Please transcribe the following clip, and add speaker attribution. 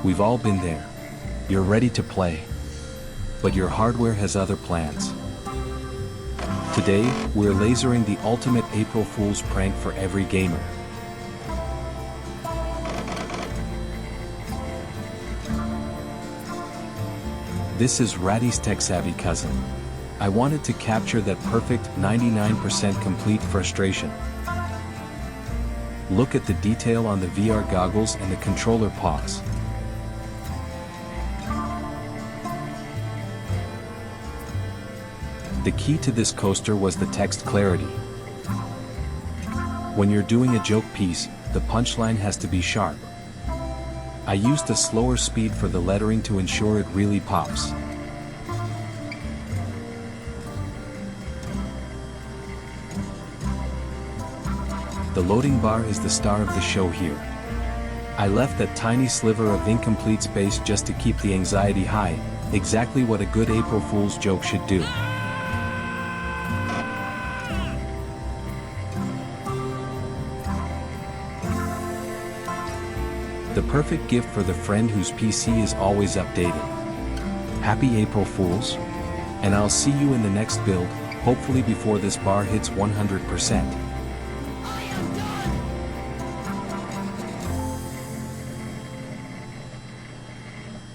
Speaker 1: We've all been there. You're ready to play, but your hardware has other plans. Today, we're lasering the ultimate April Fool's prank for every gamer. This is Ratty's tech-savvy cousin. I wanted to capture that perfect 99% complete frustration. Look at the detail on the VR goggles and the controller paws. The key to this coaster was the text clarity. When you're doing a joke piece, the punchline has to be sharp. I used a slower speed for the lettering to ensure it really pops. The loading bar is the star of the show here. I left that tiny sliver of incomplete space just to keep the anxiety high, exactly what a good April Fool's joke should do. The perfect gift for the friend whose PC is always updated. Happy April Fools! And I'll see you in the next build, hopefully before this bar hits 100%.